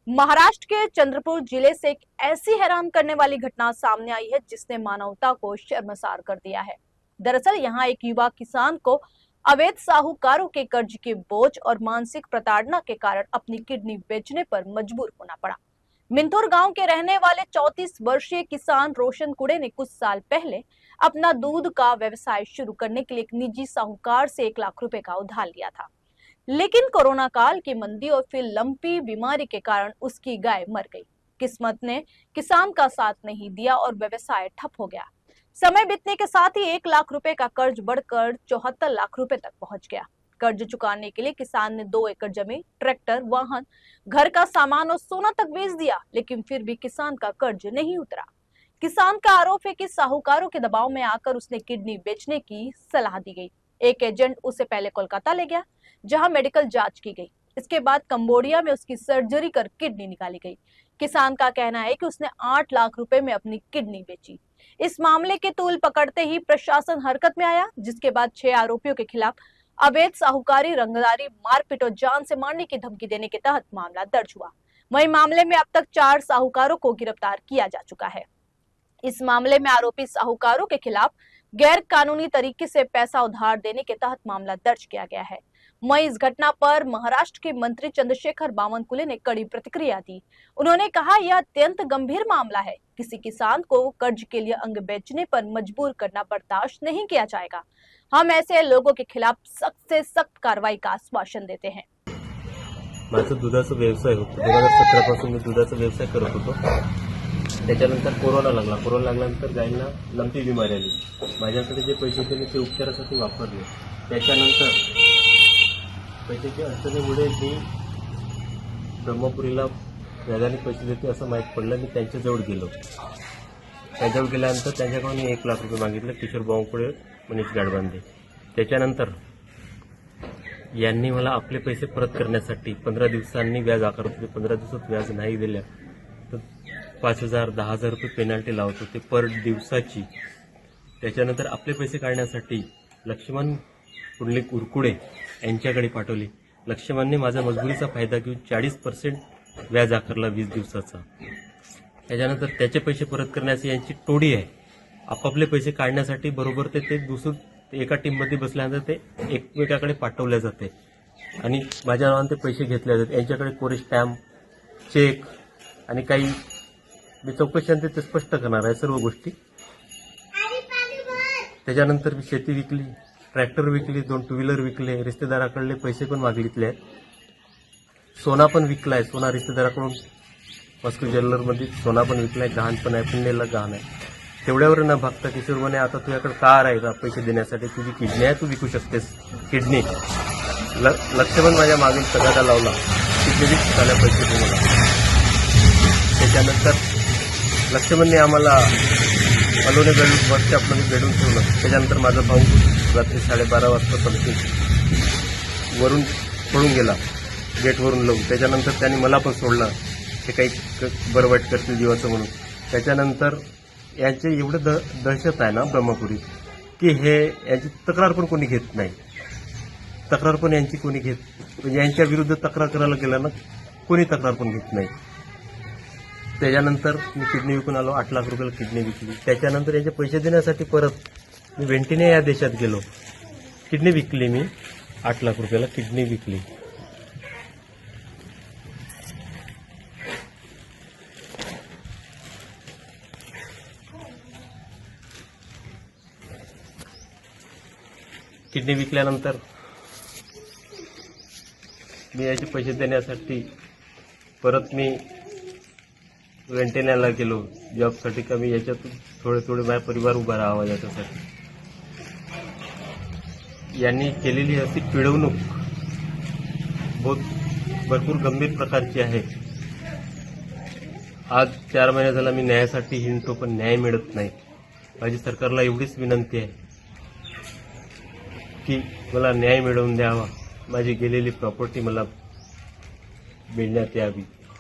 महाराष्ट्र के चंद्रपुर जिले से एक ऐसी हैरान करने वाली घटना सामने आई है जिसने मानवता को शर्मसार कर दिया है। दरअसल यहाँ एक युवा किसान को अवैध साहूकारों के कर्ज के बोझ और मानसिक प्रताड़ना के कारण अपनी किडनी बेचने पर मजबूर होना पड़ा। मिंथुर गांव के रहने वाले 34 वर्षीय किसान रोशन कुड़े ने कुछ साल पहले अपना दूध का व्यवसाय शुरू करने के लिए एक निजी साहूकार से 1 लाख रुपए का उधार लिया था, लेकिन कोरोना काल की मंदी और फिर लंपी बीमारी के कारण उसकी गाय मर गई। किस्मत ने किसान का साथ नहीं दिया और व्यवसाय ठप हो गया। समय बीतने के साथ ही 1 लाख रुपए का कर्ज बढ़कर 74 लाख रुपए तक पहुंच गया। कर्ज चुकाने के लिए किसान ने 2 एकड़ जमीन, ट्रैक्टर, वाहन, घर का सामान और सोना तक बेच दिया, लेकिन फिर भी किसान का कर्ज नहीं उतरा। किसान का आरोप है कि साहूकारों के दबाव में आकर उसने किडनी बेचने की सलाह दी गई। एक एजेंट उसे पहले कोलकाता ले गया, जहां मेडिकल जांच की गई। इसके बाद कंबोडिया में उसकी सर्जरी कर किडनी निकाली गई। किसान का कहना है कि उसने 8 लाख रुपए में अपनी किडनी बेची। इस मामले के तूल पकड़ते ही प्रशासन हरकत में आया, जिसके बाद 6 आरोपियों के खिलाफ अवैध साहूकारी, रंगदारी, मारपीट और जान से मारने की धमकी देने के तहत मामला दर्ज हुआ। वहीं मामले में अब तक 4 साहूकारों को गिरफ्तार किया जा चुका है। इस मामले में आरोपी साहूकारों के खिलाफ गैर कानूनी तरीके से पैसा उधार देने के तहत मामला दर्ज किया गया है। वहीं इस घटना पर महाराष्ट्र के मंत्री चंद्रशेखर बावनकुले ने कड़ी प्रतिक्रिया दी। उन्होंने कहा, यह अत्यंत गंभीर मामला है। किसी किसान को कर्ज के लिए अंग बेचने पर मजबूर करना बर्दाश्त नहीं किया जाएगा। हम ऐसे लोगों के खिलाफ सख्त से सख्त कार्रवाई का आश्वासन देते हैं। माझा दुधाचा व्यवसाय होता। 2017 पासून मी दुधाचा व्यवसाय करत होतो। त्याच्यानंतर कोरोना लागल्यानंतर गायींना लंपी बिमारी आली। माझ्याकडे जे पैसे होते मी ते उपचारासाठी वापरले। त्याच्यानंतर पैशाची अडचणीमुळे मी ब्रह्मपुरीला व्याजाने पैसे देते असं माहीत पडलं। मी त्यांच्याजवळ गेलो। त्याच्याजवळ गेल्यानंतर त्यांच्याकडून 1 लाख रुपये मागितले, किशोर बावनकुळे, मनीष गाडबांधे। त्याच्यानंतर यांनी मला आपले पैसे परत करण्यासाठी 15 दिवसांनी व्याज आकारत होते। 15 दिवसात व्याज नाही दिल्या तर 5,000 10,000 रुपये पेनल्टी लावत होते पर दिवसाची। त्याच्यानंतर आपले पैसे काढण्यासाठी लक्ष्मण पुंडलिक उरकुडे यांच्याकडे पाठवले। लक्ष्मणने माझा मजबुरीचा फायदा घेऊन 40% व्याज आकारला 20 दिवसाचा। त्याच्यानंतर त्याचे पैसे परत करण्याची यांची टोळी आहे। आपापले पैसे काढण्यासाठी बरोबर ते दुसरं एका टीममध्ये बसल्यानंतर ते एकमेकाकडे पाठवले जाते आणि माझ्या नावाने ते पैसे घेतले जातात। यांच्याकडे कोरे स्टॅम्प, चेक आणि काही मी चौकशीनंतर ते स्पष्ट करणार आहे सर्व गोष्टी। त्याच्यानंतर मी शेती विकली, ट्रॅक्टर विकली, 2 टू व्हीलर विकले, रिश्तेदाराकडले पैसे पण मागितले आहेत। सोना पण विकलाय। सोना रिश्तेदाराकडून मस्को ज्वेलरमध्ये सोना पण विकलाय। गहाण पण आहे, पुण्याला गहाण आहे। तेवढ्यावर न भागता किशोर म्हणे, आता तुझ्याकडे कार आहे का पैसे देण्यासाठी? तुझी किडनी आहे, तू विकू शकतेस किडनी। लक्ष्मण माझ्या मागील तगादा लावला, किडनी झाल्या पैसे दे मला। त्याच्यानंतर लक्ष्मणने आम्हाला अलोने बस स्टॉपमध्ये भेटून ठेवलं। त्याच्यानंतर माझा भाऊ रात्री 12:30 वाजता पडते वरून पळून गेला, गेटवरून लावून। त्याच्यानंतर त्यांनी मला पण सोडलं, ते काही बरं वाईट करतील जीवाचं म्हणून। त्याच्यानंतर यांचे एवढं दहशत आहे ना ब्रह्मपुरीत की यांची तक्रार पण कोणी घेत नाही। तक्रार पण यांची कोणी म्हणजे यांच्या विरुद्ध तक्रार करायला गेलं ना, कोणी तक्रार पण घेत नाही। त्याच्यानंतर मी किडनी विकून आलो, 8 लाख रुपयाला किडनी विकली। त्याच्यानंतर यांचे पैसे देण्यासाठी परत मी वेंटिने या देशात गेलो, किडनी विकली। मी 8 लाख रुपयाला किडनी विकली। किडनी विकल्यानंतर मी याचे पैसे देण्यासाठी परत मी वेंटेण्याला गेलो जॉबसाठी, का मी याच्यातून थोडे माझा परिवार उभा राहावा याच्यासाठी। यांनी केलेली अशी पिळवणूक भरपूर गंभीर प्रकारची आहे। आज 4 महिने झाला मी न्यायासाठी हिंडतो, पण न्याय मिळत नाही। माझी सरकारला एवढीच विनंती आहे की मला न्याय मिळवून द्यावा, माझी गेलेली प्रॉपर्टी मला मिळण्यात यावी।